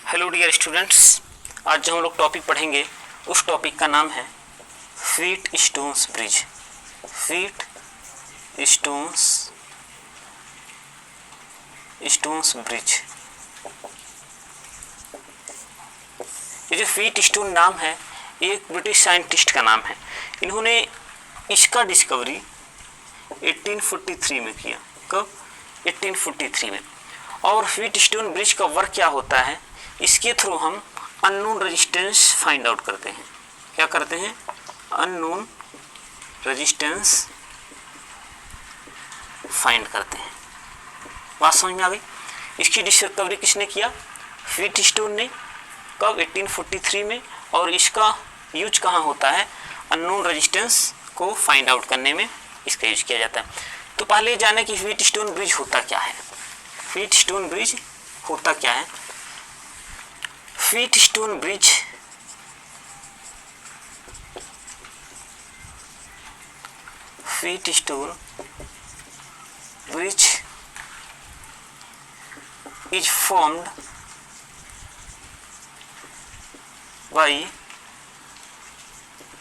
Hello dear students, आज जो हम लोग टॉपिक पढ़ेंगे उस टॉपिक का नाम है wheat stones bridge. Wheatstone's bridge. ये जो व्हीट स्टोन नाम है एक ब्रिटिश साइंटिस्ट का नाम है। इन्होंने इसका डिस्कवरी 1843 में किया। कब? 1843 में। और व्हीट स्टोन ब्रिज का वर्क क्या होता है, इसके थ्रू हम अननोन रेजिस्टेंस फाइंड आउट करते हैं। क्या करते हैं? अननोन रेजिस्टेंस फाइंड करते हैं। बात समझ में आ गई? इसकी डिस्कवरी किसने किया? व्हीट स्टोन ने। कब? 1843 में। और इसका यूज कहाँ होता है? अननोन रेजिस्टेंस को फाइंड आउट करने में इसका यूज किया जाता है। तो पहले जाने कि व्हीट स्टोन ब्रिज होता क्या है। व्हीट स्टोन ब्रिज होता क्या है? Wheatstone bridge is formed by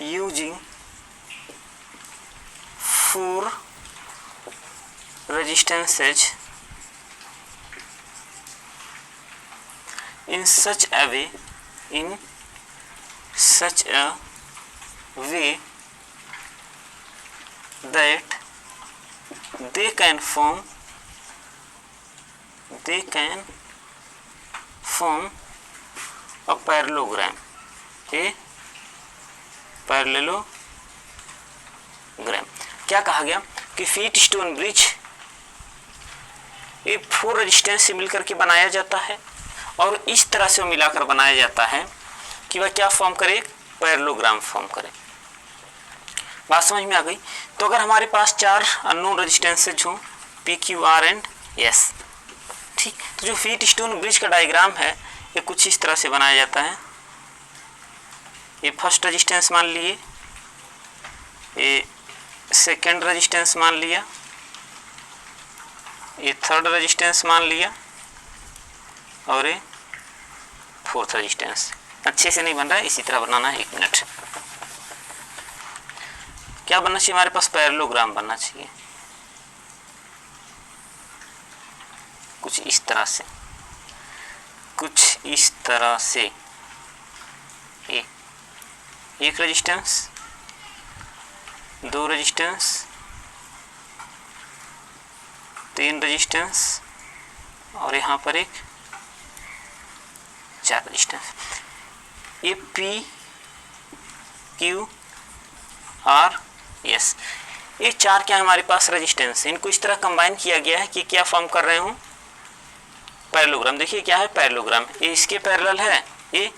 using four resistances in such a way that they can form a parallelogram. क्या कहा गया कि व्हीट स्टोन ब्रिज ये फोर रेजिस्टेंस से मिलकर के बनाया जाता है और इस तरह से वो मिलाकर बनाया जाता है कि वह क्या फॉर्म करे? पैरेललोग्राम फॉर्म करे। बात समझ में आ गई? तो अगर हमारे पास चार अननोन रेजिस्टेंसेज हों, P, Q, R and S, ठीक, तो जो व्हीट स्टोन ब्रिज का डायग्राम है ये कुछ इस तरह से बनाया जाता है। ये फर्स्ट रेजिस्टेंस मान लिए, ये सेकेंड रेजिस्टेंस मान लिया, ये थर्ड रेजिस्टेंस मान लिया और ये फोर्थ रेजिस्टेंस। अच्छे से नहीं बन रहा है, इसी तरह बनाना है। 1 मिनट। क्या बनना चाहिए हमारे पास? पैरेललोग्राम बनना चाहिए कुछ इस तरह से। एक रेजिस्टेंस, 2 रेजिस्टेंस, 3 रेजिस्टेंस और यहाँ पर एक 4 रेजिस्टेंस। ये पी, क्यू, आर, एस, ये चार क्या है हमारे पास? रेजिस्टेंस। इनको इस तरह कंबाइन किया गया है कि क्या फॉर्म कर रहे हो? पैरेललोग्राम। देखिए क्या है पैरेललोग्राम, ये इसके पैरेलल है, ये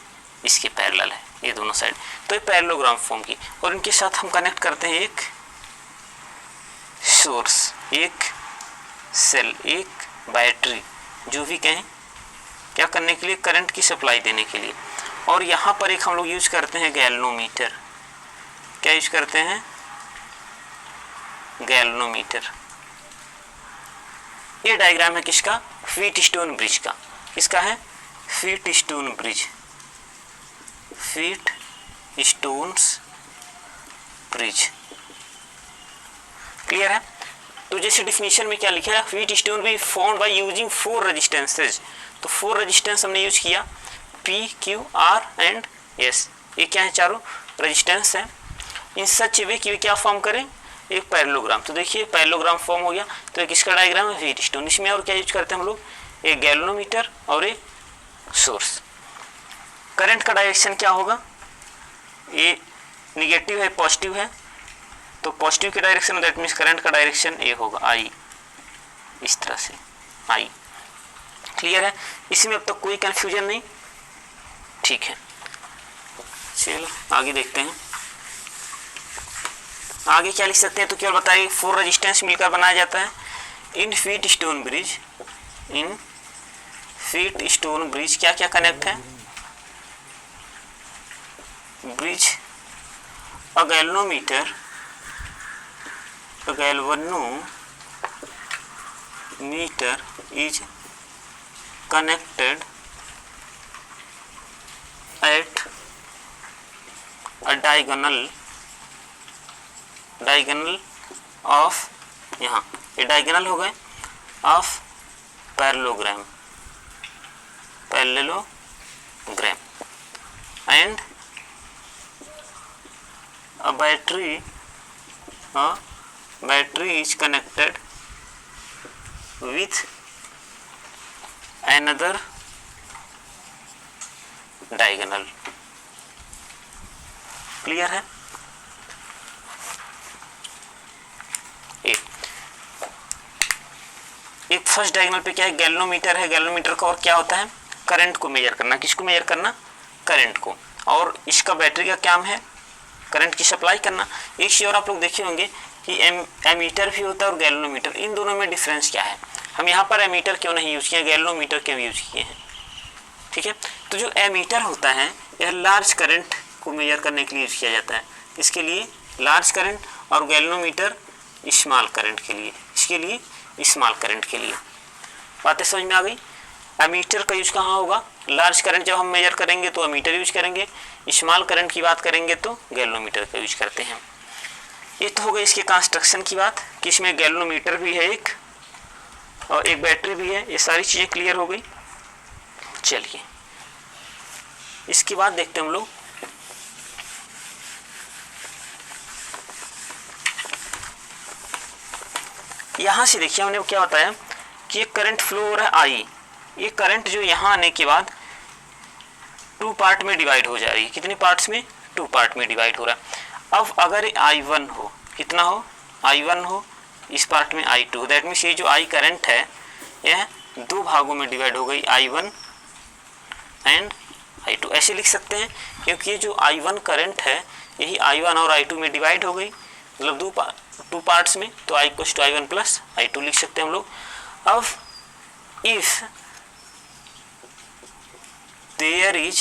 इसके पैरेलल है, ये दोनों साइड। तो ये पैरेललोग्राम फॉर्म की और इनके साथ हम कनेक्ट करते हैं एक सोर्स, एक सेल, एक बैटरी, जो भी कहें, क्या करने के लिए? करंट की सप्लाई देने के लिए। और यहाँ पर एक हम लोग यूज करते हैं गैल्वेनोमीटर। क्या यूज करते हैं? गैल्वेनोमीटर। ये डायग्राम है किसका? व्हीट स्टोन ब्रिज का। किसका है? Wheatstone bridge. Wheatstone's bridge. Clear है? तो जैसे डिफिनीशन में क्या लिखा है? Wheatstone bridge formed by using 4 resistances. तो 4 रेजिस्टेंस हमने यूज किया, P, Q, R and S. ये क्या है? चारों रेजिस्टेंस है। इन सच वे कि क्या फॉर्म करें? एक पैरेललोग्राम। तो देखिए पैरेललोग्राम फॉर्म हो गया। तो एक इसका डायग्राम है व्हीट स्टोन। इसमें और क्या यूज करते हैं हम लोग? एक गैल्वेनोमीटर और एक सोर्स। करंट का डायरेक्शन क्या होगा? ये निगेटिव है, पॉजिटिव है, तो पॉजिटिव के डायरेक्शन में दैट मीन्स करंट का डायरेक्शन ये होगा आई, इस तरह से आई। क्लियर है? इसमें अब तक कोई कंफ्यूजन नहीं? ठीक है, चलो आगे देखते हैं। आगे क्या लिख सकते हैं? तो केवल बताइए 4 रेजिस्टेंस मिलकर बनाया जाता है। इन व्हीट स्टोन ब्रिज क्या क्या कनेक्ट है? Bridge, a galvanometer is connected at a diagonal of, यहाँ ये डायगोनल हो गए, of parallelogram and a battery is connected with another diagonal. Clear है? एक फर्स्ट डायगोनल पे क्या है, गैल्वेनोमीटर है। गैल्वेनोमीटर का और क्या होता है, करंट को मेजर करना। किसको मेजर करना, करंट को। और इसका बैटरी का काम है करंट की सप्लाई करना। एक चीज और आप लोग देखे होंगे कि एमीटर भी होता है और गैल्वेनोमीटर, इन दोनों में डिफरेंस क्या है। हम यहाँ पर एमीटर क्यों नहीं यूज किए, गैल्वेनोमीटर क्यों यूज किए हैं, ठीक है। तो जो एमीटर होता है यह लार्ज करंट को मेजर करने के लिए यूज किया जाता है, इसके लिए लार्ज करंट, और गैल्वेनोमीटर स्मॉल करंट के लिए, इसके लिए स्मॉल करंट के लिए। बातें समझ में आ गई। एमीटर का यूज कहाँ होगा, लार्ज करंट जब हम मेजर करेंगे तो एमीटर यूज करेंगे, स्मॉल करंट की बात करेंगे तो गैल्वेनोमीटर का यूज करते हैं। ये तो हो गई इसके कंस्ट्रक्शन की बात कि इसमें गैल्वेनोमीटर भी है एक और एक बैटरी भी है। ये सारी चीज़ें क्लियर हो गई। चलिए इसके बाद देखते हैं हम लोग यहाँ से। देखिए हमने क्या बताया कि ये करंट फ्लो हो रहा है आई, ये करंट जो यहाँ आने के बाद 2 पार्ट में डिवाइड हो जा रही है। कितने पार्ट्स में, 2 पार्ट में डिवाइड हो रहा है। अब अगर I1 हो, कितना हो, I1 हो, इस पार्ट में I2, दैट मीन्स ये जो I करंट है यह 2 भागों में डिवाइड हो गई, I1 एंड I2। ऐसे लिख सकते हैं क्योंकि ये जो I1 करंट है यही I1 और I2 में डिवाइड हो गई, मतलब 2 पार्ट्स में, तो I = I1 + I2 लिख सकते हैं हम लोग। अब if there is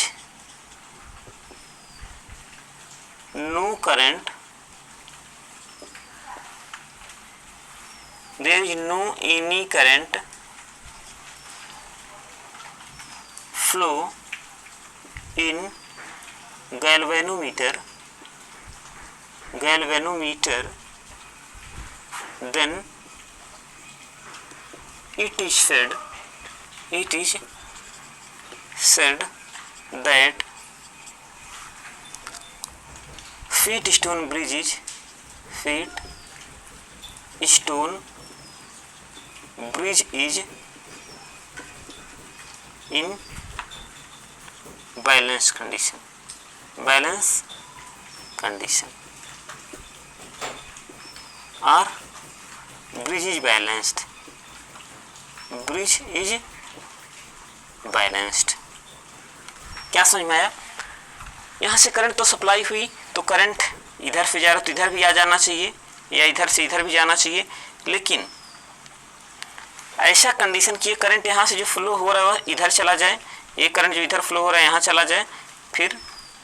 no current, there is no any current flow in galvanometer, then it is said that Wheatstone bridge is in balance condition, or bridge is balanced। क्या समझ में आया? यहाँ से करंट तो सप्लाई हुई, तो करंट इधर से जा रहा तो इधर भी आ जाना चाहिए, या इधर से इधर भी जाना चाहिए, लेकिन ऐसा कंडीशन कि ये करंट यहाँ से जो फ्लो हो रहा है इधर चला जाए, ये करंट जो इधर फ्लो हो रहा है यहाँ चला जाए, फिर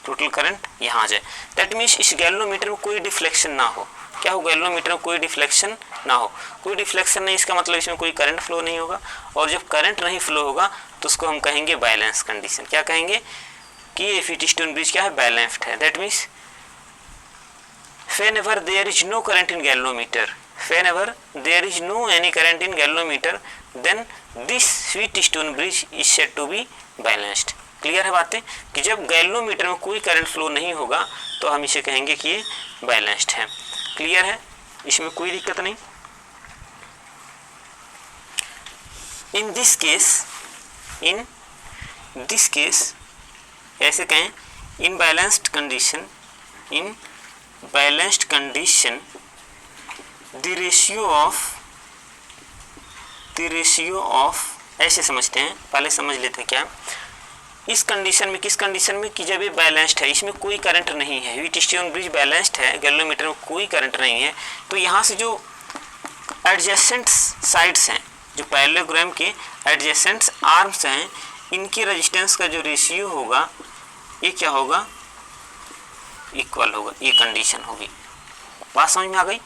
टोटल करंट यहाँ आ जाए। दैट मीन्स इस गैल्वेनोमीटर में कोई डिफ्लेक्शन ना हो। क्या हो, गैल्वेनोमीटर में कोई डिफ्लेक्शन ना हो। कोई डिफ्लेक्शन नहीं, इसका मतलब इसमें कोई करंट फ्लो नहीं होगा, और जब करंट नहीं फ्लो होगा तो उसको हम कहेंगे बैलेंस कंडीशन। क्या कहेंगे कि ये व्हीटस्टोन ब्रिज क्या है, बैलेंस्ड है। That means whenever there is no current in galvanometer, then this Wheatstone bridge is said to be balanced। Clear है बातें कि जब गैल्वेनोमीटर में कोई करंट फ्लो नहीं होगा तो हम इसे कहेंगे कि ये बैलेंस्ड है। क्लियर है, इसमें कोई दिक्कत नहीं। इन दिस केस ऐसे कहें, इन balanced condition the ratio of ऐसे समझते हैं, पहले समझ लेते हैं क्या इस कंडीशन में। किस कंडीशन में कि जब ये बैलेंस्ड है, इसमें कोई करंट नहीं है, व्हीटस्टोन ब्रिज बैलेंस्ड है, गैल्वेनोमीटर में कोई करंट नहीं है, तो यहाँ से जो एडजेसेंट साइड्स हैं, जो पैरेललोग्राम के एडजेसेंट आर्म्स हैं, इनकी रेजिस्टेंस का जो रेशियो होगा ये क्या होगा, इक्वल होगा। ये कंडीशन होगी। बात समझ में आ गई?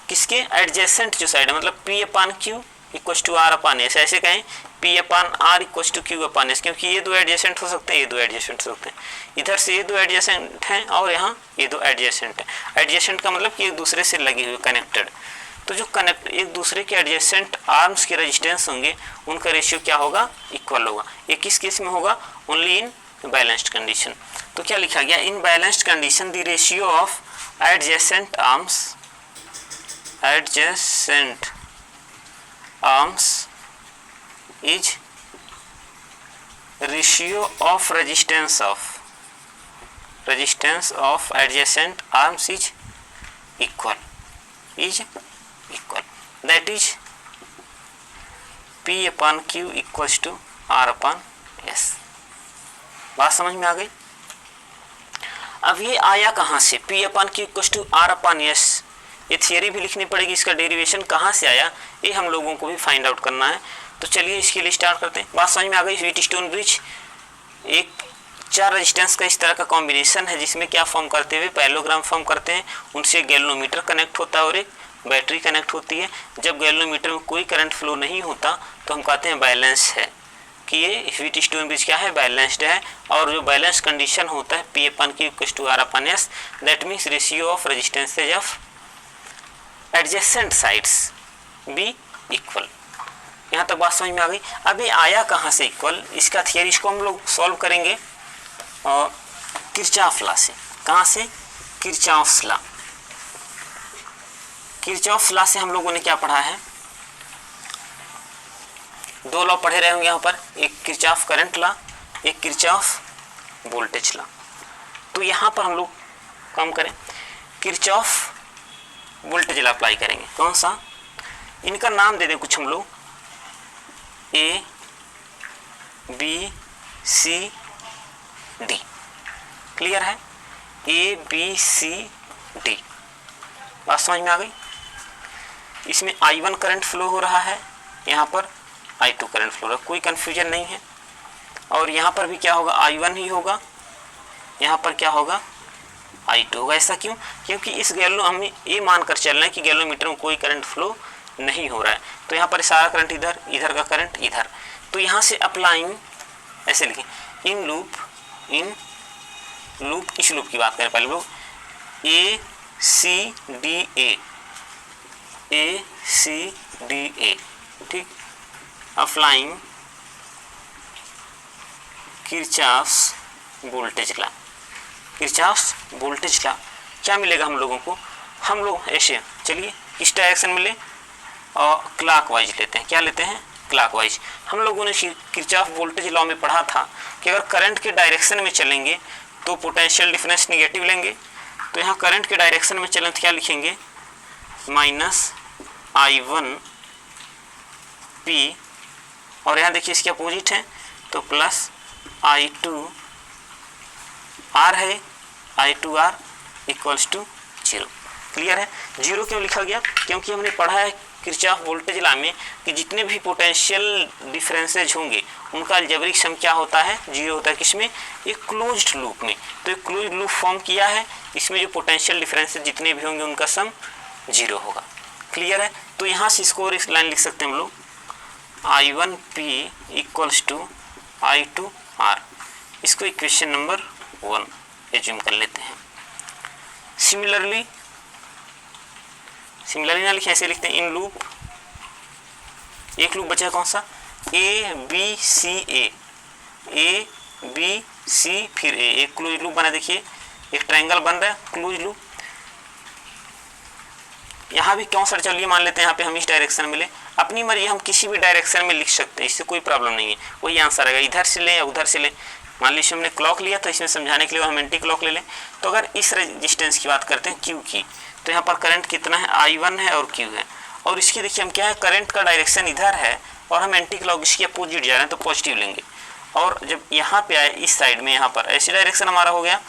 किसके, एडजेसेंट जो साइड है, मतलब P/Q = R/S। ऐसे कहें P upon R equals to Q upon S, क्योंकि ये दो एडजेसेंट हो सकते हैं, ये दो एडजेसेंट हो सकते हैं, इधर से ये दो एडजेसेंट हैं और यहाँ ये दो एडजेसेंट है। एडजेसेंट का मतलब कि एक दूसरे से लगे हुए, कनेक्टेड। तो जो एक दूसरे के एडजेसेंट आर्म्स के रेजिस्टेंस होंगे उनका रेशियो क्या होगा, इक्वल होगा। ये किस केस में होगा, ओनली इन बैलेंस्ड कंडीशन। तो क्या लिखा गया, in balanced condition the ratio of adjacent arms is ratio of resistance of adjacent arms is equal, that is P upon Q equals to R upon S। बात समझ में आ गई। अब ये आया कहाँ से, P upon Q equals to R upon S, ये थियरी भी लिखनी पड़ेगी, इसका डेरिवेशन कहाँ से आया ये हम लोगों को भी फाइंड आउट करना है। तो चलिए इसके लिए स्टार्ट करते हैं। बात समझ में आ गई। व्हीटस्टोन ब्रिज एक 4 रेजिस्टेंस का इस तरह का कॉम्बिनेशन है जिसमें क्या फॉर्म करते हुए, पैरेललोग्राम फॉर्म करते हैं, उनसे गैल्वेनोमीटर कनेक्ट होता है और एक बैटरी कनेक्ट होती है। जब गैल्वेनोमीटर में कोई करंट फ्लो नहीं होता तो हम कहते हैं बैलेंस है, कि ये व्हीटस्टोन ब्रिज क्या है, बैलेंस्ड है। और जो बैलेंस कंडीशन होता है P upon Q equals to R upon S, that means ratio of resistances of adjacent sides be equal. यहाँ तक बात समझ में आ गई। अब ये आया कहाँ से इक्वल, इसका थियरी, इसको हम लोग सॉल्व करेंगे किरचॉफ लॉ से। कहाँ से, किरचॉफ लॉ। किरचॉफ लॉ से हम लोगों ने क्या पढ़ा है, दो लॉ पढ़े रहे होंगे यहाँ पर, एक किरचॉफ करंट लॉ, एक किरचॉफ वोल्टेज लॉ। तो यहाँ पर हम लोग काम करें, किरचॉफ वोल्टेज लॉ अप्लाई करेंगे। कौन सा, इनका नाम दे दें कुछ हम लोग, A B C D। Clear है, A B C D। बात समझ में आ गई। इसमें I1 करंट फ्लो हो रहा है, यहाँ पर I2 करंट फ्लो हो रहा है, कोई कन्फ्यूजन नहीं है। और यहाँ पर भी क्या होगा, I1 ही होगा, यहाँ पर क्या होगा, I2 होगा। ऐसा क्यों, क्योंकि इस हमें ये मानकर चल रहे हैं कि गैल्वेनोमीटर में कोई करंट फ्लो नहीं हो रहा है। तो यहाँ पर सारा करंट इधर, इधर का करंट इधर। तो यहाँ से अप्लाइंग, ऐसे लिखें, इन लूप इस लूप की बात करें पहले लोग, A C D A, ठीक, applying Kirchhoff's voltage law. Kirchhoff's voltage law क्या मिलेगा हम लोगों को, हम लोग ऐसे, चलिए इस डायरेक्शन में ले और क्लॉकवाइज लेते हैं। क्या लेते हैं, क्लॉकवाइज। हम लोगों ने किरचॉफ वोल्टेज लॉ में पढ़ा था कि अगर करंट के डायरेक्शन में चलेंगे तो पोटेंशियल डिफरेंस नेगेटिव लेंगे। तो यहाँ करंट के डायरेक्शन में चलें तो क्या लिखेंगे, माइनस I1 P, और यहाँ देखिए इसके अपोजिट है तो प्लस I2 R है, I2 R equals to 0। Clear है। 0 क्यों लिखा गया, क्योंकि हमने पढ़ा है किरचॉफ वोल्टेज लॉ में कि जितने भी पोटेंशियल डिफरेंसेज होंगे उनका अलजेब्रिक सम क्या होता है, 0 होता है। किसमें, एक क्लोज्ड लूप में। तो एक क्लोज्ड लूप फॉर्म किया है, इसमें जो पोटेंशियल डिफरेंसेज जितने भी होंगे उनका सम 0 होगा। क्लियर है। तो यहाँ से इसको और इस लाइन लिख सकते हैं हम लोग, I1 P equals to I2 R। इसको इक्वेशन नंबर 1 एज्यूम कर लेते हैं। सिमिलरली ना लिखे, ऐसे लिखते हैं, इन लूप, एक लूप बचा है कौन सा, A B C फिर A, एक क्लोज लूप बना, देखिए एक ट्रायंगल बन रहा है, क्लोज लूप। यहाँ भी कौन सा, चलिए मान लेते हैं यहाँ पे हम इस डायरेक्शन में ले, अपनी मर्जी हम किसी भी डायरेक्शन में लिख सकते हैं, इससे कोई प्रॉब्लम नहीं है, वही आंसर आएगा, इधर से लें या उधर से लें। मान लीजिए हमने क्लॉक लिया तो इसमें समझाने के लिए हम एंटी क्लॉक ले लें। तो अगर इस रेजिस्टेंस की बात करते हैं Q की, तो यहाँ पर करंट कितना है, I1 है और Q है। और इसकी देखिए हम क्या है, करंट का डायरेक्शन इधर है और हम एंटी क्लॉक इसके अपोजिट जा रहे हैं तो पॉजिटिव लेंगे। और जब यहाँ पे आए इस साइड में, यहाँ पर ऐसी डायरेक्शन हमारा हो गया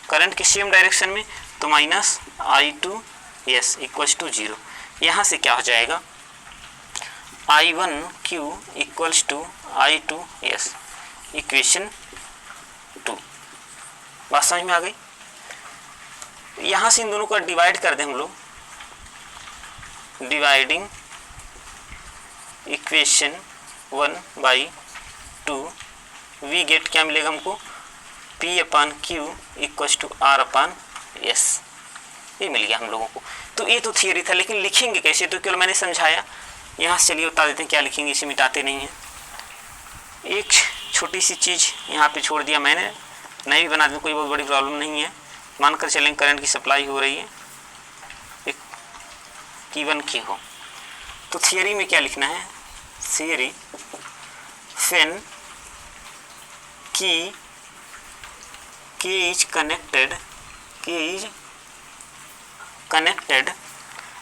करंट के सेम डायरेक्शन में, तो minus I2 yes equals to 0। यहाँ से क्या हो जाएगा, I1 Q equals to I2 yes, equation 2। बात समझ में आ गई। यहाँ से इन दोनों को डिवाइड कर दें हम लोग, डिवाइडिंग इक्वेशन 1/2 वी गेट क्या मिलेगा हमको, P/Q इक्वल्स टू R/S, ये मिल गया हम लोगों को। तो ये तो थियरी था, लेकिन लिखेंगे कैसे, तो केवल मैंने समझाया। यहाँ से चलिए बता देते हैं क्या लिखेंगे, इसे मिटाते नहीं हैं। एक छोटी सी चीज़ यहाँ पे छोड़ दिया मैंने, नहीं भी बना दूँ कोई बहुत बड़ी प्रॉब्लम नहीं है। मानकर चलें करंट की सप्लाई हो रही है, एक Q1 की हो, तो थियरी में क्या लिखना है, theory when K is connected,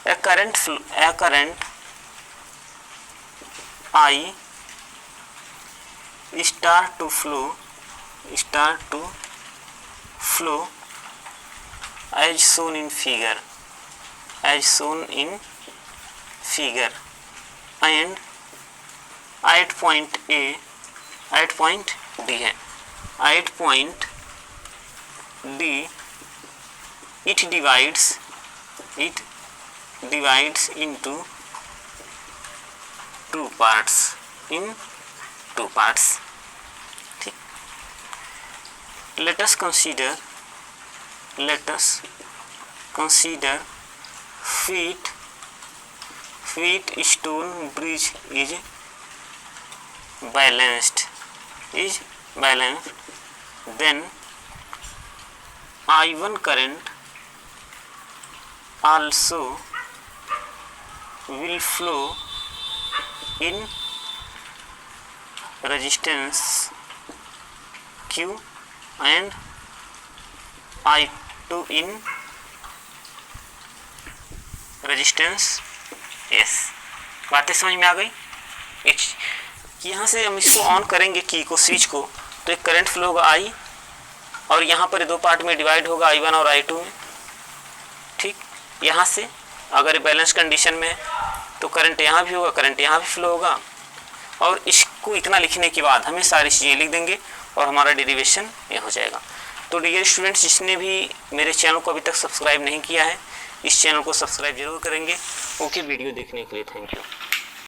a current I start to flow as shown in figure, and at point A, at point D है, at point D it divides into two parts, ठीक। let us consider Wheatstone bridge is balanced, then I1 current also will flow in resistance Q and I2 in resistance S। बातें समझ में आ गई। यहाँ से हम इसको ऑन करेंगे की को, स्विच को, तो एक करंट फ्लो होगा I, और यहाँ पर दो पार्ट में डिवाइड होगा I1 और I2 में, ठीक। यहाँ से अगर बैलेंस कंडीशन में तो करंट यहाँ भी होगा, करंट यहाँ भी फ्लो होगा, और इसको इतना लिखने के बाद हमें सारी चीज़ें लिख देंगे और हमारा डेरिवेशन ये हो जाएगा। तो डियर स्टूडेंट्स, जिसने भी मेरे चैनल को अभी तक सब्सक्राइब नहीं किया है, इस चैनल को सब्सक्राइब जरूर करेंगे। ओके, वीडियो देखने के लिए थैंक यू।